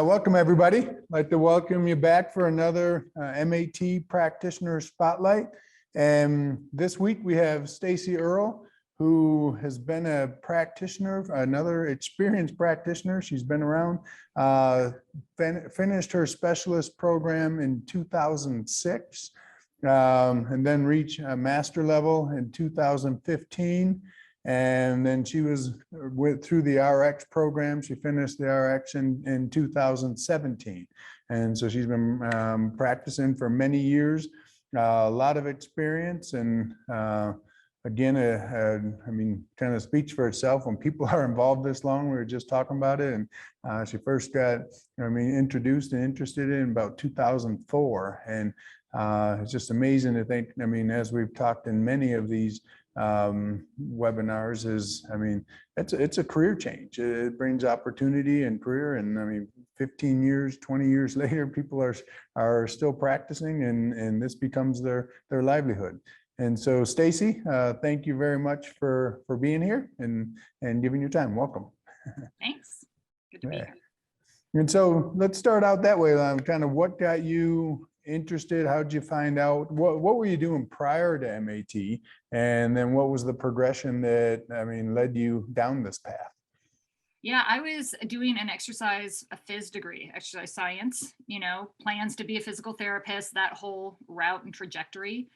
Welcome, everybody. I'd like to welcome you back for another MAT Practitioner Spotlight. And this week we have Stacey Earl, who has been a practitioner, another experienced practitioner. She's been around, finished her specialist program in 2006, and then reached a master level in 2015. And then she went through the RX program. She finished the RX in 2017. And so she's been practicing for many years, a lot of experience. And again, I mean, kind of speaks for itself when people are involved this long. We were just talking about it. And she first got, introduced and interested in about 2004. And it's just amazing to think, as we've talked in many of these webinars it's a career change. It brings opportunity and career, and 15 years, 20 years later, people are still practicing, and this becomes their livelihood. And so Stacy, thank you very much for being here and giving your time. Welcome. Thanks. Good to be here. And so let's start out that way. Kind of what got you interested? How'd you find out? What were you doing prior to MAT? And then what was the progression that, led you down this path? Yeah, I was doing a phys degree, exercise science, plans to be a physical therapist, that whole route and trajectory.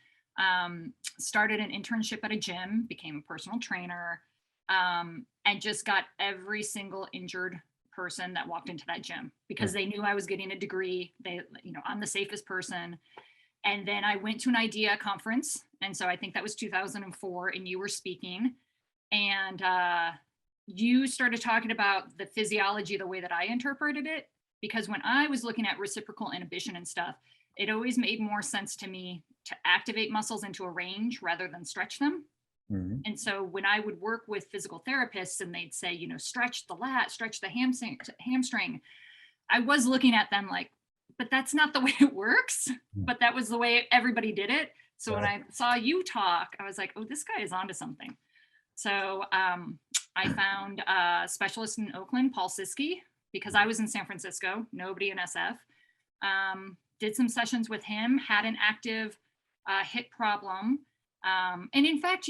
Started an internship at a gym, became a personal trainer, and just got every single injured person that walked into that gym because they knew I was getting a degree. I'm the safest person. And then I went to an IDEA conference. And so I think that was 2004, and you were speaking, and you started talking about the physiology, the way that I interpreted it, because when I was looking at reciprocal inhibition and stuff, it always made more sense to me to activate muscles into a range rather than stretch them. Mm-hmm. And so when I would work with physical therapists and they'd say, stretch the lat, stretch the hamstring, I was looking at them like, but that's not the way it works. But that was the way everybody did it. So when I saw you talk, I was like, oh, this guy is onto something. So I found a specialist in Oakland, Paul Siski, because I was in San Francisco, nobody in SF. Did some sessions with him, had an active hip problem. And in fact,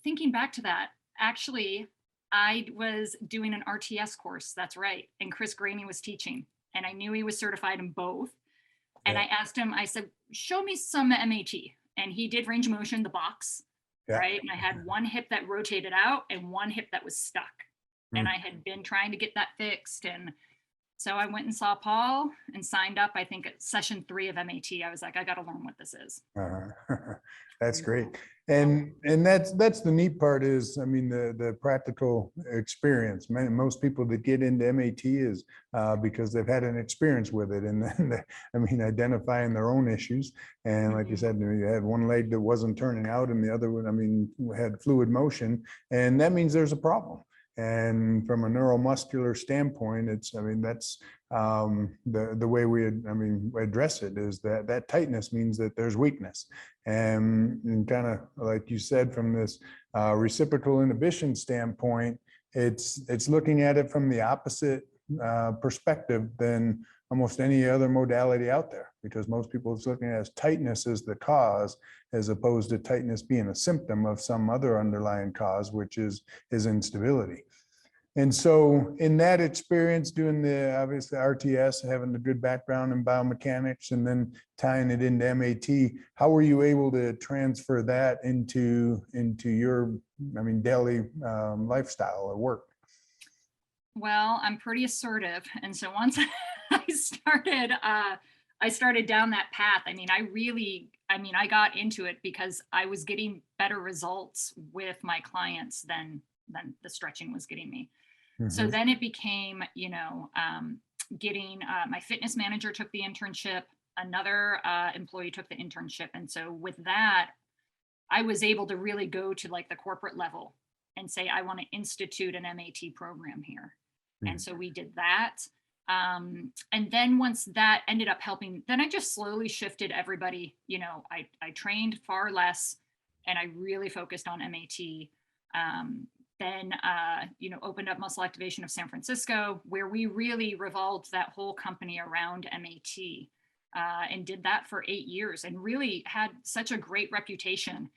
thinking back to that, actually, I was doing an RTS course. That's right. And Chris Graney was teaching, and I knew he was certified in both. And I asked him, I said, show me some MAT. And he did range of motion, the box, right? And I had one hip that rotated out and one hip that was stuck. And I had been trying to get that fixed. And so I went and saw Paul and signed up, I think, at session 3 of MAT. I was like, I got to learn what this is. That's great. And that's the neat part is, the practical experience. Most people that get into MAT is because they've had an experience with it, and then identifying their own issues. And like you said, you had one leg that wasn't turning out, and the other one, had fluid motion, and that means there's a problem. And from a neuromuscular standpoint, that's the way we address it is that tightness means that there's weakness. And kind of like you said, from this reciprocal inhibition standpoint, it's looking at it from the opposite perspective than almost any other modality out there, because most people is looking at as tightness as the cause, as opposed to tightness being a symptom of some other underlying cause, which is instability. And so in that experience, doing the obviously RTS, having a good background in biomechanics, and then tying it into MAT, how were you able to transfer that into your daily lifestyle or work? Well, I'm pretty assertive. And so once I started down that path, I got into it because I was getting better results with my clients than the stretching was getting me. Mm-hmm. So then it became, getting, my fitness manager took the internship, another employee took the internship. And so with that, I was able to really go to like the corporate level and say, I want to institute an MAT program here. Mm-hmm. And so we did that. And then once that ended up helping, then I just slowly shifted everybody. I trained far less, and I really focused on MAT. then, opened up Muscle Activation of San Francisco, where we really revolved that whole company around MAT, and did that for 8 years and really had such a great reputation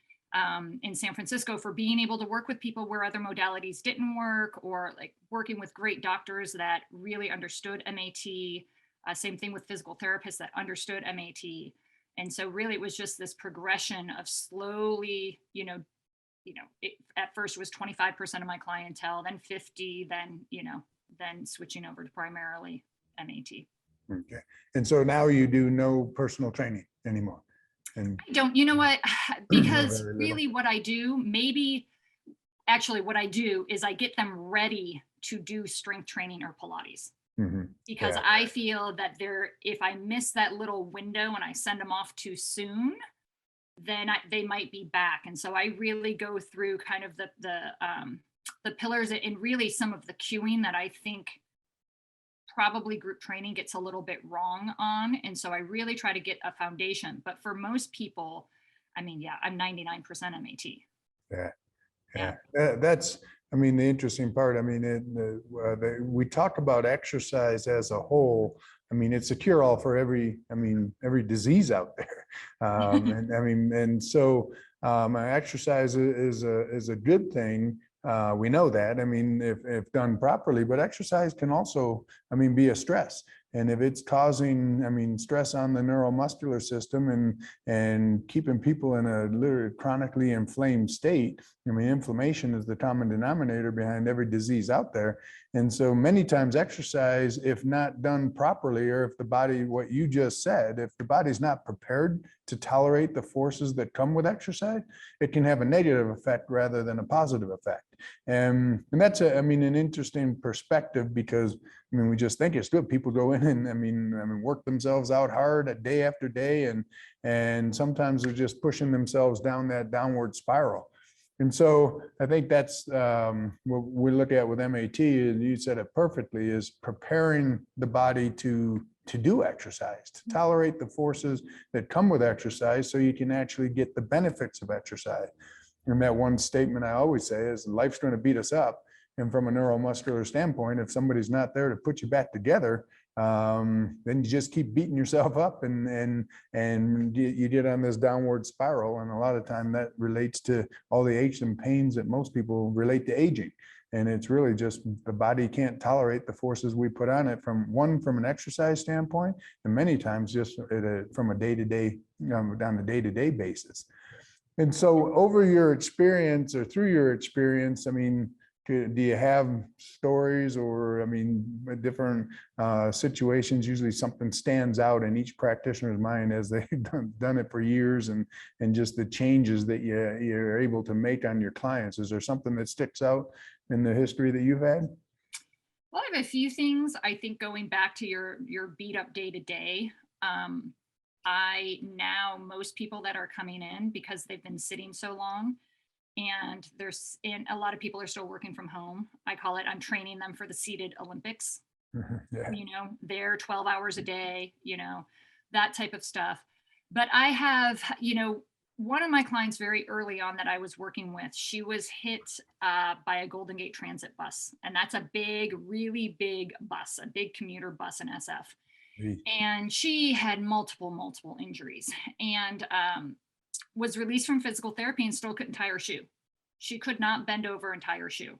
in San Francisco for being able to work with people where other modalities didn't work, or like working with great doctors that really understood MAT. Same thing with physical therapists that understood MAT. And so really it was just this progression of slowly, it at first was 25% of my clientele, then 50, then switching over to primarily MAT. Okay. And so now you do no personal training anymore? And I don't, you know what, because very little. really what I do is I get them ready to do strength training or Pilates. Because Yeah. I feel that if I miss that little window and I send them off too soon, then they might be back. And so I really go through kind of the pillars and really some of the cueing that I think probably group training gets a little bit wrong on. And so I really try to get a foundation. But for most people, I mean, yeah, I'm 99% MAT. Yeah. That's, I mean, the interesting part, I mean, we talk about exercise as a whole. I mean, it's a cure-all for every disease out there. And I mean, and so exercise is a good thing. We know that, I mean, if done properly, but exercise can also, I mean, be a stress. And if it's causing, I mean, stress on the neuromuscular system and keeping people in a literally chronically inflamed state, I mean, inflammation is the common denominator behind every disease out there. And so many times exercise, if not done properly, or if the body, what you just said, if the body's not prepared to tolerate the forces that come with exercise, it can have a negative effect rather than a positive effect. And that's an interesting perspective, because I mean, we just think it's good. People go in and I mean, work themselves out hard day after day, and sometimes they're just pushing themselves down that downward spiral. And so I think that's what we look at with MAT, and you said it perfectly, is preparing the body to do exercise, to tolerate the forces that come with exercise, so you can actually get the benefits of exercise. And that one statement I always say is, life's going to beat us up. And from a neuromuscular standpoint, if somebody's not there to put you back together, then you just keep beating yourself up, and you get on this downward spiral. And a lot of time that relates to all the aches and pains that most people relate to aging. And it's really just the body can't tolerate the forces we put on it, from an exercise standpoint, and many times just from a day-to-day, on a day-to-day basis. And so over your experience, or through your experience, I mean, do you have stories, or, I mean, different situations? Usually something stands out in each practitioner's mind as they've done it for years, and just the changes that you're able to make on your clients. Is there something that sticks out in the history that you've had? Well, I have a few things. I think going back to your beat up day to day, most people that are coming in, because they've been sitting so long, and a lot of people are still working from home. I call it, I'm training them for the seated Olympics. Yeah. They're 12 hours a day, that type of stuff. But I have, one of my clients very early on that I was working with, she was hit by a Golden Gate Transit bus. And that's a big, really big bus, a big commuter bus in SF. And she had multiple injuries, and was released from physical therapy and still couldn't tie her shoe. She could not bend over and tie her shoe.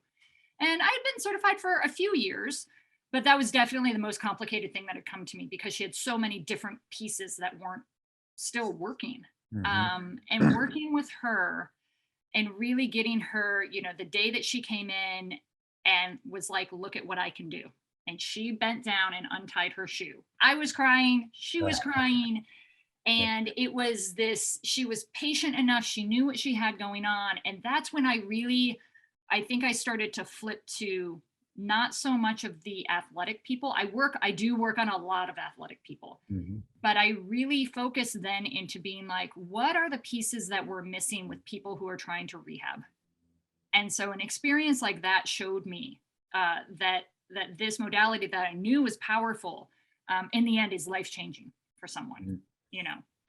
And I had been certified for a few years, but that was definitely the most complicated thing that had come to me, because she had so many different pieces that weren't still working. And working with her and really getting her, the day that she came in and was like, look at what I can do. And she bent down and untied her shoe. I was crying, she was crying. And it was she was patient enough. She knew what she had going on. And that's when I think I started to flip to not so much of the athletic people. I do work on a lot of athletic people, but I really focus then into being like, what are the pieces that we're missing with people who are trying to rehab? And so an experience like that showed me that this modality that I knew was powerful, in the end, is life-changing for someone,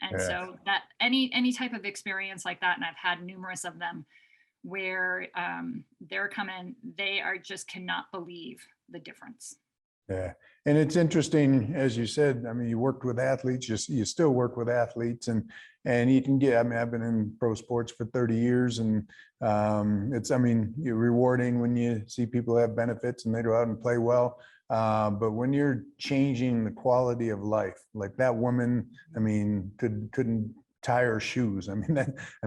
And so that any type of experience like that, and I've had numerous of them, where they're coming, they are just cannot believe the difference. Yeah. And it's interesting, as you said, I mean, you worked with athletes, you still work with athletes, and you can get, I mean, I've been in pro sports for 30 years, and it's, I mean, you're rewarding when you see people have benefits and they go out and play well. But when you're changing the quality of life, like that woman, I mean, couldn't tie her shoes. I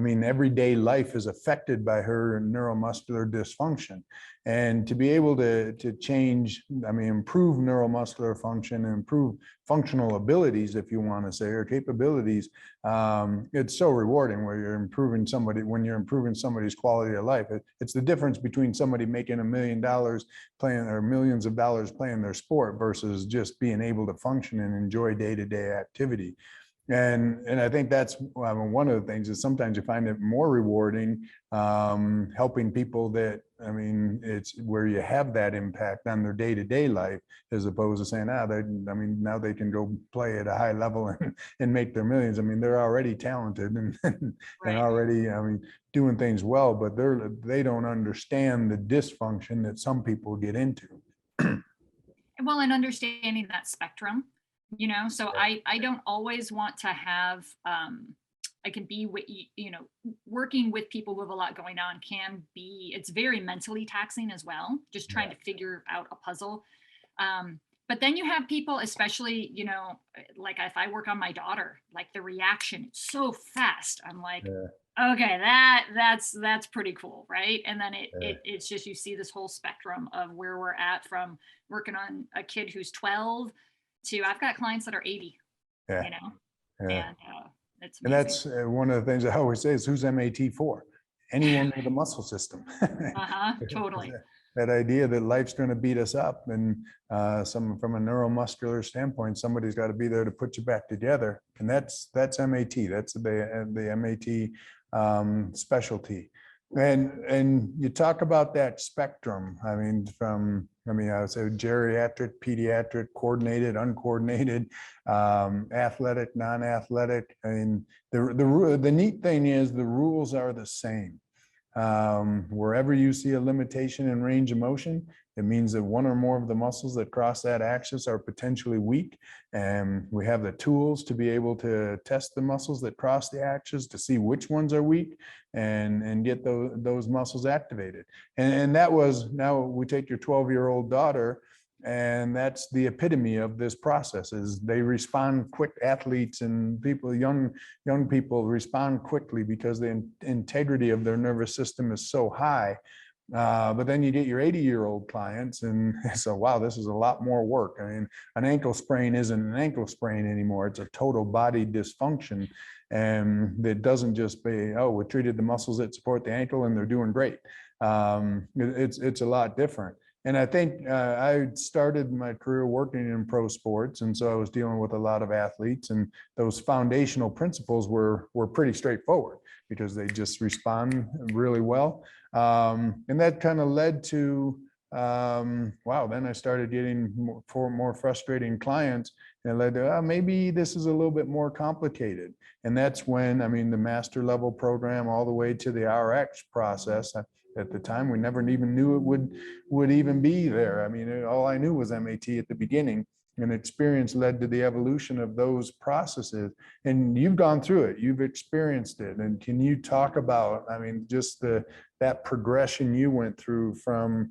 mean, everyday life is affected by her neuromuscular dysfunction. And to be able to change, I mean, improve neuromuscular function and improve functional abilities, if you want to say, or capabilities, it's so rewarding when you're improving somebody's quality of life. It's the difference between somebody making $1 million playing, or millions of dollars playing their sport, versus just being able to function and enjoy day-to-day activity. And I think that's one of the things is sometimes you find it more rewarding, helping people that, I mean, it's where you have that impact on their day-to-day life, as opposed to saying, now they can go play at a high level and make their millions. I mean, they're already talented and Right. already, I mean, doing things well, but they don't understand the dysfunction that some people get into. Well, and understanding that spectrum, so I don't always want to have, I can be with, working with people who have a lot going on it's very mentally taxing as well, just trying to figure out a puzzle. But then you have people, especially, like if I work on my daughter, like the reaction is so fast. I'm like, okay, that's pretty cool, right? And then it's just, you see this whole spectrum of where we're at, from working on a kid who's 12 to I've got clients that are 80, Yeah. And it's amazing. And that's one of the things I always say is, who's MAT for? Anyone with a muscle system. Totally. That idea that life's going to beat us up, and from a neuromuscular standpoint, somebody's got to be there to put you back together, and that's MAT. That's the MAT specialty. And you talk about that spectrum. I mean, I would say geriatric, pediatric, coordinated, uncoordinated, athletic, non-athletic. I mean, the neat thing is the rules are the same. Wherever you see a limitation in range of motion, it means that one or more of the muscles that cross that axis are potentially weak. And we have the tools to be able to test the muscles that cross the axis to see which ones are weak, and get those muscles activated. And that was, now we take your 12-year-old daughter, and that's the epitome of this process, is they respond quick. Athletes and people, young people respond quickly because the integrity of their nervous system is so high. But then you get your 80-year-old clients, and so, wow, this is a lot more work. I mean, an ankle sprain isn't an ankle sprain anymore. It's a total body dysfunction. And that doesn't just be, oh, we treated the muscles that support the ankle and they're doing great. It's a lot different. And I think I started my career working in pro sports, and so I was dealing with a lot of athletes, and those foundational principles were pretty straightforward because they just respond really well. And that kind of led to, wow, then I started getting more frustrating clients, and it led to, maybe this is a little bit more complicated. And that's when, I mean, the master level program all the way to the RX process. At the time, we never even knew it would even be there. I mean, all I knew was MAT at the beginning, and experience led to the evolution of those processes. And you've gone through it, you've experienced it. And can you talk about, I mean, just that progression you went through from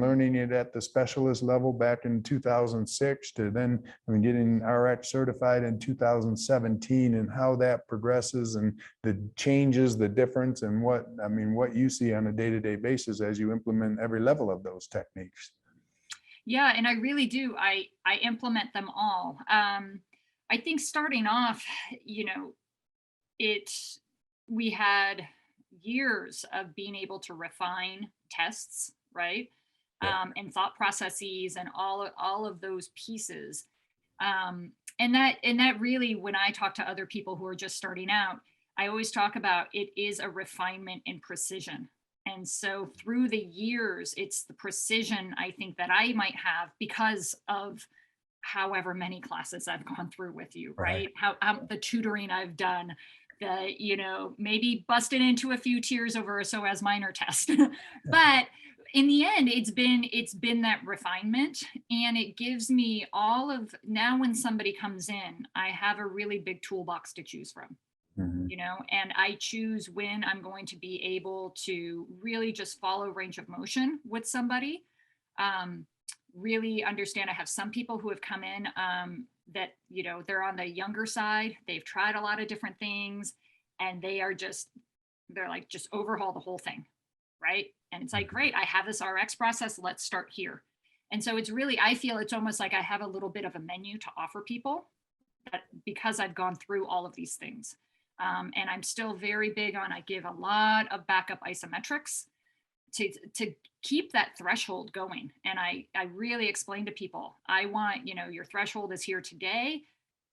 learning it at the specialist level back in 2006 to then, I mean, getting RX certified in 2017, and how that progresses and the changes, the difference, and what you see on a day-to-day basis as you implement every level of those techniques. Yeah, and I really do. I implement them all. I think starting off, we had years of being able to refine tests, right? And thought processes and all of those pieces. And that really, when I talk to other people who are just starting out, I always talk about it is a refinement in precision. And so through the years, it's the precision, I think, that I might have because of however many classes I've gone through with you, right? How the tutoring I've done, that, you know, maybe busted into a few tears over a psoas minor test. But in the end, it's been that refinement, and it gives me all of, now when somebody comes in, I have a really big toolbox to choose from, Mhm. you know, and I choose when I'm going to be able to really just follow range of motion with somebody. Um, Really understand. I have some people who have come in, that, you know, they're on the younger side. They've tried a lot of different things, and they're like, just overhaul the whole thing. Right. And it's like, Mhm. great, I have this RX process. Let's start here. And so it's really, I feel it's almost like I have a little bit of a menu to offer people, that because I've gone through all of these things. And I'm still very big on, I give a lot of backup isometrics to keep that threshold going. And I really explain to people, I want, you know, your threshold is here today.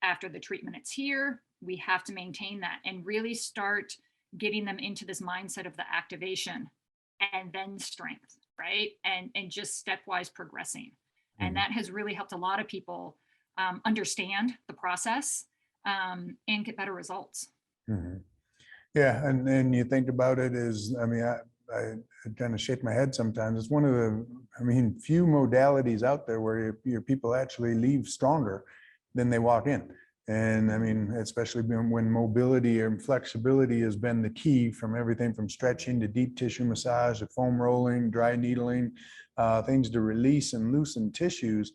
After the treatment, it's here. We have to maintain that and really start getting them into this mindset of the activation and then strength, right? And just stepwise progressing. And Mhm. that has really helped a lot of people understand the process, and get better results. Mhm. Yeah, and you think about it is, I mean, I kind of shake my head sometimes. It's one of the, I mean, few modalities out there where your people actually leave stronger than they walk in. And I mean, especially when mobility and flexibility has been the key, from everything from stretching to deep tissue massage to foam rolling, dry needling, things to release and loosen tissues.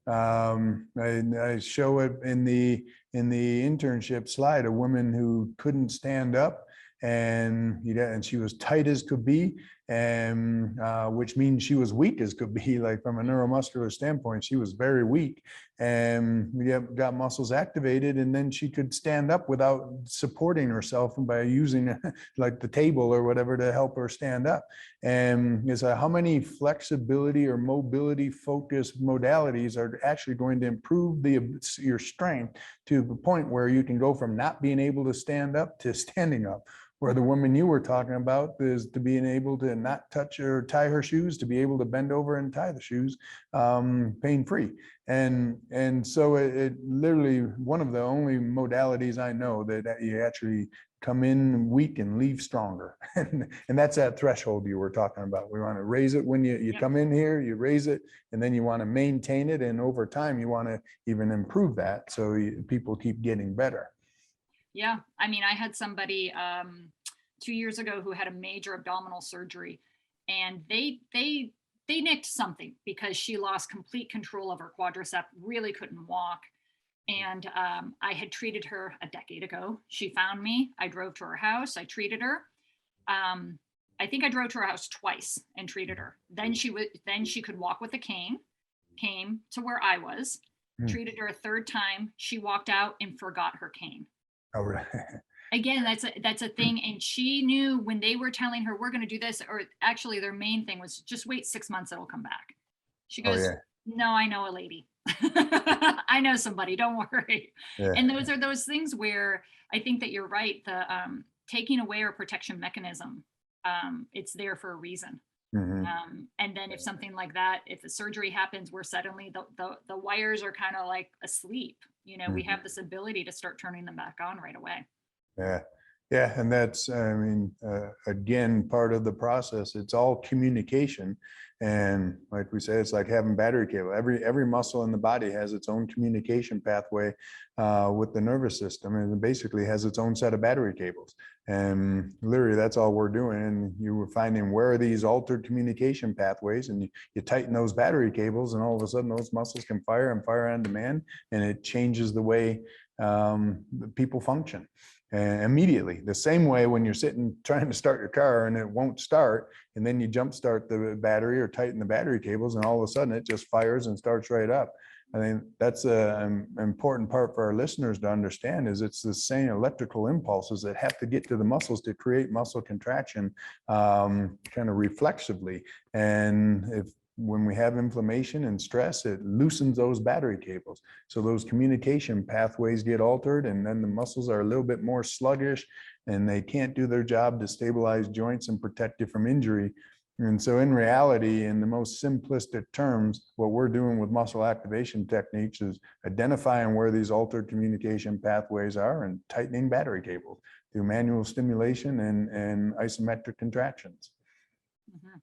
I show it in the internship slide, a woman who couldn't stand up, and she was tight as could be, and which means she was weak as could be. Like, from a neuromuscular standpoint, she was very weak, and we got muscles activated, and then she could stand up without supporting herself by using like the table or whatever to help her stand up. And it's how many flexibility or mobility focused modalities are actually going to improve your strength to the point where you can go from not being able to stand up to standing up. Where the woman you were talking about is to being able to not touch or tie her shoes, to be able to bend over and tie the shoes, pain free. And so it literally one of the only modalities I know that you actually come in weak and leave stronger. And that's that threshold you were talking about. We want to raise it when you Yep. come in here, you raise it, and then you want to maintain it. And over time, you want to even improve that, so people keep getting better. Yeah. I mean, I had somebody 2 years ago who had a major abdominal surgery, and they nicked something because she lost complete control of her quadricep, really couldn't walk. And I had treated her a decade ago. She found me. I drove to her house. I treated her. Um, I think I drove to her house twice and treated her. Then she could walk with a cane. Came to where I was, Hmm. treated her a third time. She walked out and forgot her cane. Oh, right. Again, that's a thing. And she knew when they were telling her, we're going to do this, or actually their main thing was, just wait 6 months, it'll come back. She Oh, goes, yeah. no, I know a lady. I know somebody, don't worry. Yeah. And those are those things where I think that you're right. The taking away our protection mechanism, it's there for a reason. Mhm. And then if something like that, if the surgery happens where suddenly the wires are kind of like asleep, you know, we Mhm. have this ability to start turning them back on right away. Yeah. Yeah. And that's, I mean, again, part of the process. It's all communication. And like we say, it's like having battery cable. Every muscle in the body has its own communication pathway with the nervous system, and it basically has its own set of battery cables. And literally, that's all we're doing. And you were finding where are these altered communication pathways, and you tighten those battery cables, and all of a sudden, those muscles can fire and fire on demand, and it changes the way people function. And immediately, the same way when you're sitting trying to start your car and it won't start, and then you jump start the battery or tighten the battery cables, and all of a sudden it just fires and starts right up. I mean, that's an important part for our listeners to understand, is it's the same electrical impulses that have to get to the muscles to create muscle contraction, kind of reflexively. And when we have inflammation and stress, it loosens those battery cables. So those communication pathways get altered, and then the muscles are a little bit more sluggish, and they can't do their job to stabilize joints and protect you from injury. And so in reality, in the most simplistic terms, what we're doing with muscle activation techniques is identifying where these altered communication pathways are and tightening battery cables through manual stimulation and isometric contractions. Mhm.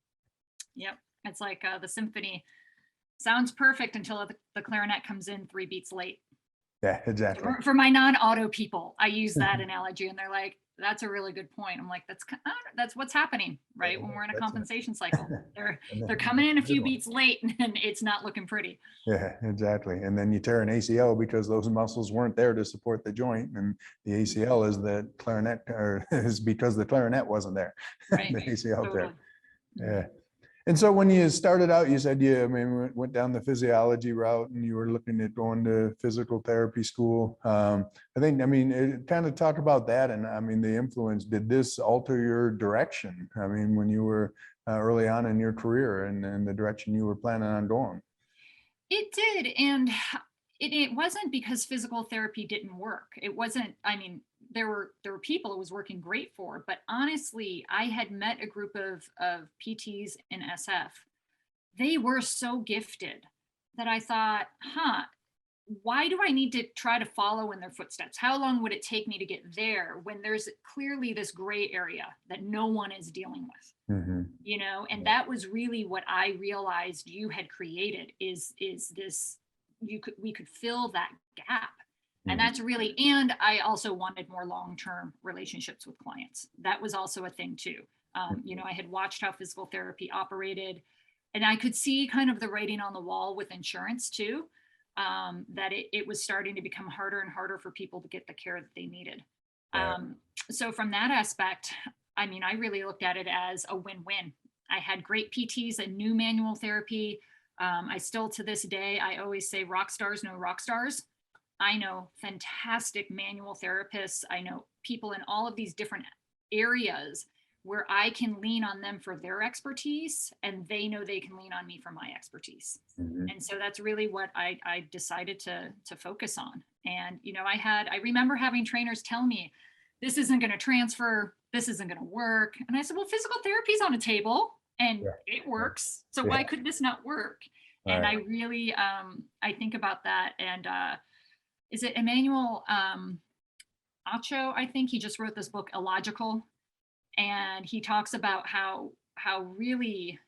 Yep. It's like the symphony sounds perfect until the clarinet comes in 3 beats late. Yeah, exactly. For my non-auto people, I use that analogy, and they're like, "That's a really good point." I'm like, "That's what's happening, right? When we're in a compensation cycle, they're coming in a few beats late, and it's not looking pretty." Yeah, exactly. And then you tear an ACL because those muscles weren't there to support the joint, and the ACL is the clarinet, or is because the clarinet wasn't there. Right. The ACL tear. Totally. Yeah. And so when you started out, you said you, I mean, went down the physiology route and you were looking at going to physical therapy school. I think, I mean, kind of talk about that. And I mean, the influence, did this alter your direction? I mean, when you were early on in your career and the direction you were planning on going? It did, and it wasn't because physical therapy didn't work. It wasn't. I mean, there were people it was working great for, but honestly, I had met a group of PTs in SF. They were so gifted that I thought, huh, why do I need to try to follow in their footsteps? How long would it take me to get there when there's clearly this gray area that no one is dealing with? Mhm. You know, and that was really what I realized you had created is this, we could fill that gap. And Mhm. that's really, and I also wanted more long-term relationships with clients. That was also a thing too. You know, I had watched how physical therapy operated, and I could see kind of the writing on the wall with insurance too, that it was starting to become harder and harder for people to get the care that they needed. Right. So from that aspect, I mean, I really looked at it as a win-win. I had great PTs and new manual therapy. I still, to this day, I always say rock stars know rock stars. I know fantastic manual therapists. I know people in all of these different areas where I can lean on them for their expertise, and they know they can lean on me for my expertise. Mhm. And so that's really what I decided to focus on. And you know, I remember having trainers tell me, "This isn't going to transfer. This isn't going to work." And I said, "Well, physical therapy's on a table, and Yeah. it works. So Yeah. why could this not work?" All And right. I really I think about that. And is it Emmanuel Acho? I think he just wrote this book, Illogical, and he talks about how really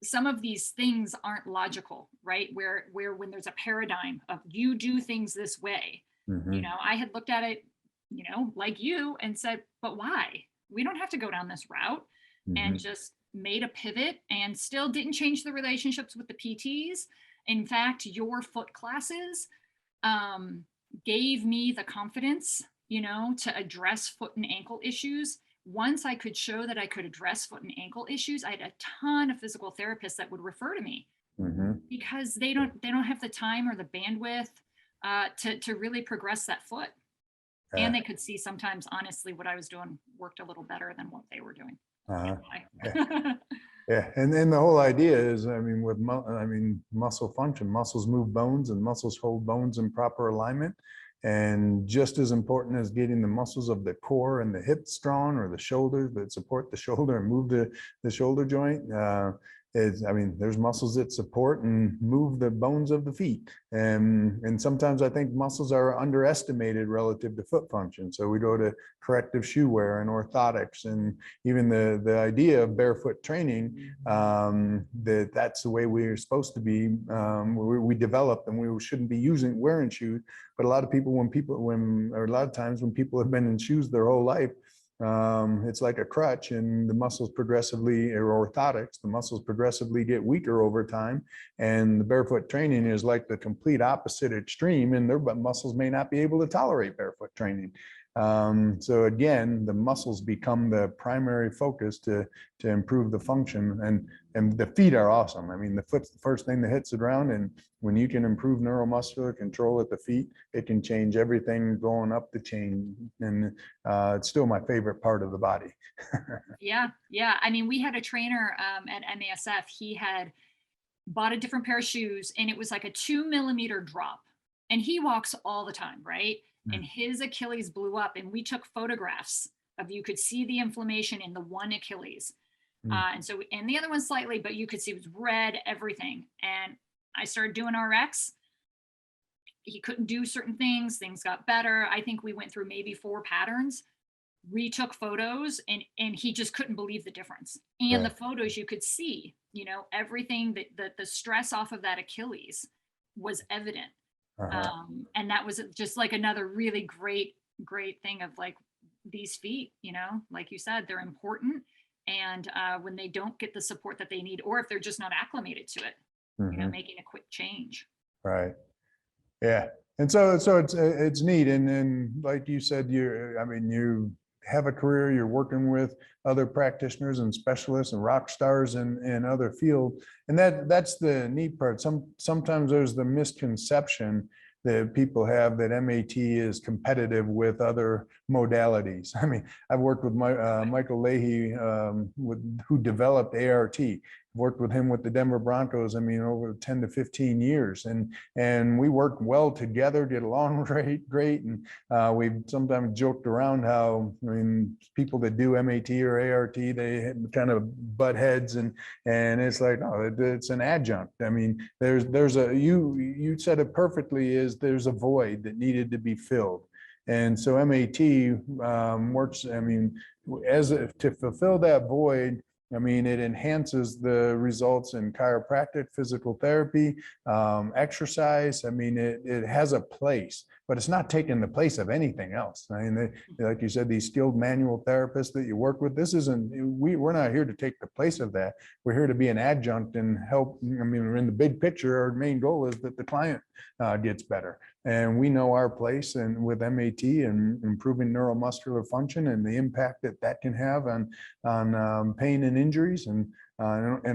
some of these things aren't logical, right? Where when there's a paradigm of you do things this way, you Mhm. know, I had looked at it, you know, like you, and said, but why? We don't have to go down this route, and Mhm. just made a pivot and still didn't change the relationships with the PTs. In fact, your foot classes um, gave me the confidence, you know, to address foot and ankle issues. Once I could show that I could address foot and ankle issues, I had a ton of physical therapists that would refer to me Mhm. because they don't have the time or the bandwidth to really progress that foot. And Yeah. they could see sometimes, honestly, what I was doing worked a little better than what they were doing. Uh-huh. Yeah. Can't lie. Yeah, and then the whole idea is, I mean, with I mean, muscle function, muscles move bones, and muscles hold bones in proper alignment. And just as important as getting the muscles of the core and the hips strong, or the shoulders that support the shoulder and move the shoulder joint, is, I mean, there's muscles that support and move the bones of the feet. And sometimes I think muscles are underestimated relative to foot function. So we go to corrective shoe wear and orthotics, and even the idea of barefoot training, that's the way we're supposed to be. We developed, and we shouldn't be wearing shoes. But a lot of people, or a lot of times when people have been in shoes their whole life, it's like a crutch, and the muscles progressively, or orthotics, the muscles progressively get weaker over time. And the barefoot training is like the complete opposite extreme, and their muscles may not be able to tolerate barefoot training. So again, the muscles become the primary focus to improve the function, and the feet are awesome. I mean, the foot's the first thing that hits the ground, and when you can improve neuromuscular control at the feet, it can change everything going up the chain. And it's still my favorite part of the body. Yeah, yeah. I mean, we had a trainer at MASF. He had bought a different pair of shoes, and it was like a 2 millimeter drop. And he walks all the time, right? And his Achilles blew up, and we took photographs of, you could see the inflammation in the one Achilles. Mm. And so, and the other one slightly, but you could see it was red, everything. And I started doing RX. He couldn't do certain things got better. I think we went through maybe 4 patterns, retook photos, and he just couldn't believe the difference. And the Right. photos, you could see, everything that the stress off of that Achilles was evident. Uh-huh. And that was just like another really great thing of like these feet, like you said, they're important. And when they don't get the support that they need, or if they're just not acclimated to it, Mhm. making a quick change. Right. Yeah. And so it's neat. And like you said, I mean, you have a career, you're working with other practitioners and specialists and rock stars in other fields. And that's the neat part. Sometimes there's the misconception that people have that MAT is competitive with other modalities. I mean, I've worked with Michael Leahy, who developed ART. Worked with him with the Denver Broncos, I mean, over 10 to 15 years. And we worked well together, get along great. And we've sometimes joked around how, I mean, people that do MAT or ART, they kind of butt heads, and it's like, no, it's an adjunct. I mean, you said it perfectly, is there's a void that needed to be filled. And so MAT works, I mean, to fulfill that void. I mean, it enhances the results in chiropractic, physical therapy, exercise. I mean, it has a place, but it's not taking the place of anything else. I mean, like you said, these skilled manual therapists that you work with, we're not here to take the place of that. We're here to be an adjunct and help. I mean, in the big picture, our main goal is that the client gets better. And we know our place and with MAT and improving neuromuscular function and the impact that can have on pain and injuries and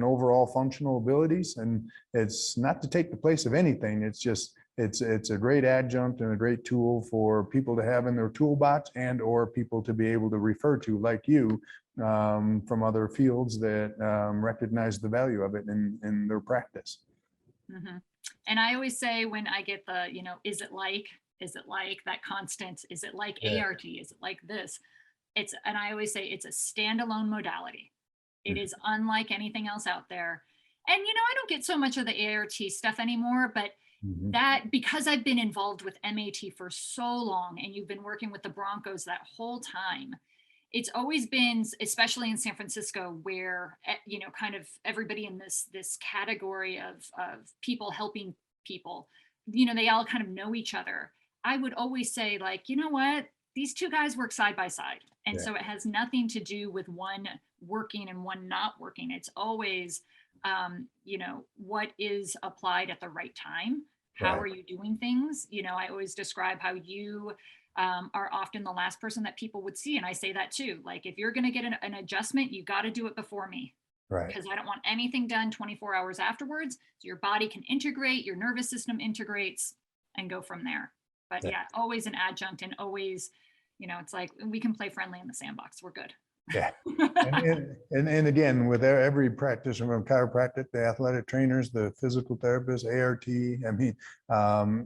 overall functional abilities. And it's not to take the place of anything. It's just it's a great adjunct and a great tool for people to have in their toolbox, and or people to be able to refer to, like you, from other fields that recognize the value of it in their practice. Mm-hmm. And I always say, when I get the, is it like that constant? Is it like Yeah. ART? Is it like this? And I always say it's a standalone modality. It is unlike anything else out there. And, I don't get so much of the ART stuff anymore, but Mhm. that, because I've been involved with MAT for so long, and you've been working with the Broncos that whole time, it's always been, especially in San Francisco, where kind of everybody in this category of people helping people, they all kind of know each other. I would always say, like, you know what, these two guys work side by side, and Yeah. so it has nothing to do with one working and one not working. It's always what is applied at the right time. How Right. are you doing things? I always describe how you are often the last person that people would see. And I say that too. Like, if you're going to get an adjustment, you got to do it before me, Right. because I don't want anything done 24 hours afterwards. So your body can integrate, your nervous system integrates, and go from there. But Yeah. yeah, always an adjunct, and always, it's like we can play friendly in the sandbox. We're good. Yeah. And again, with every practitioner, from chiropractic, the athletic trainers, the physical therapists, ART, I mean,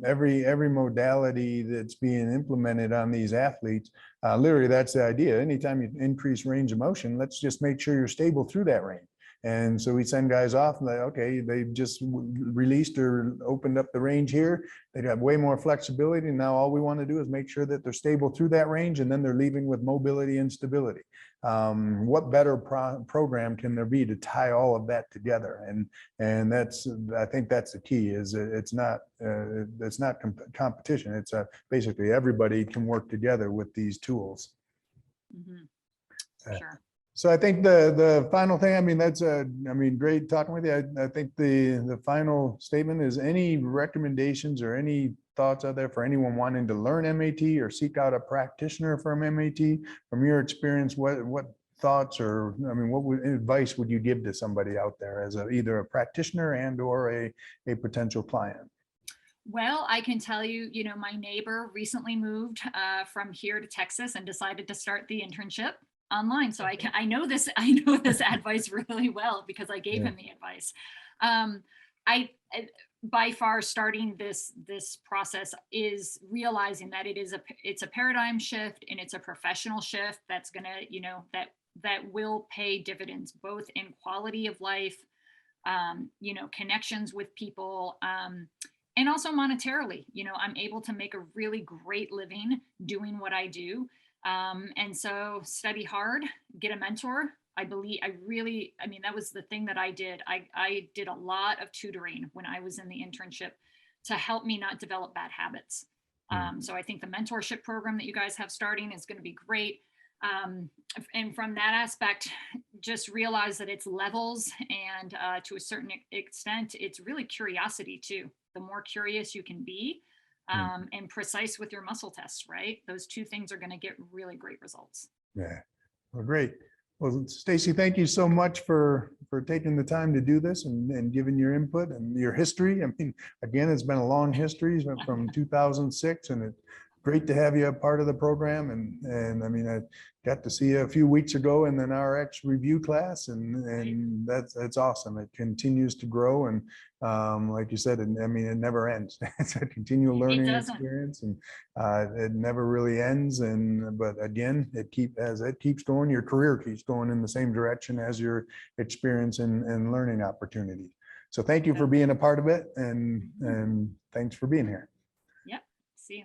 every modality that's being implemented on these athletes, literally that's the idea. Anytime you increase range of motion, let's just make sure you're stable through that range. And so we send guys off and okay, they just released or opened up the range here. They have way more flexibility. Now all we want to do is make sure that they're stable through that range, and then they're leaving with mobility and stability. What better program can there be to tie all of that together? And I think that's the key. Is it's not competition. It's basically everybody can work together with these tools. Mm-hmm. Uh, Sure. So I think the final thing, I mean, great talking with you. I think the final statement is, any recommendations or any thoughts out there for anyone wanting to learn MAT or seek out a practitioner from MAT? From your experience, what thoughts, or I mean, advice would you give to somebody out there as either a practitioner and or a potential client? Well, I can tell you, my neighbor recently moved from here to Texas and decided to start the internship online. So I know this advice really well, because I gave Yeah. him the advice. I by far, starting this process is realizing that it's a paradigm shift, and it's a professional shift that's gonna, that that will pay dividends, both in quality of life, connections with people, and also monetarily. I'm able to make a really great living doing what I do. And so study hard, get a mentor. I mean, that was the thing that I did. I did a lot of tutoring when I was in the internship to help me not develop bad habits. So I think the mentorship program that you guys have starting is going to be great. And from that aspect, just realize that it's levels, and to a certain extent, it's really curiosity too. The more curious you can be, and precise with your muscle tests, right? Those two things are going to get really great results. Yeah, well, great. Well, Stacy, thank you so much for taking the time to do this and giving your input and your history. I mean, again, it's been a long history from 2006, and it's great to have you a part of the program. And I mean, I got to see you a few weeks ago in an RX review class, and that's awesome. It continues to grow, and like you said, I mean, it never ends. It's a continual learning experience, and it never really ends. But again, as it keeps going, your career keeps going in the same direction as your experience and learning opportunities. So thank you for being a part of it, and thanks for being here. Yep. See you.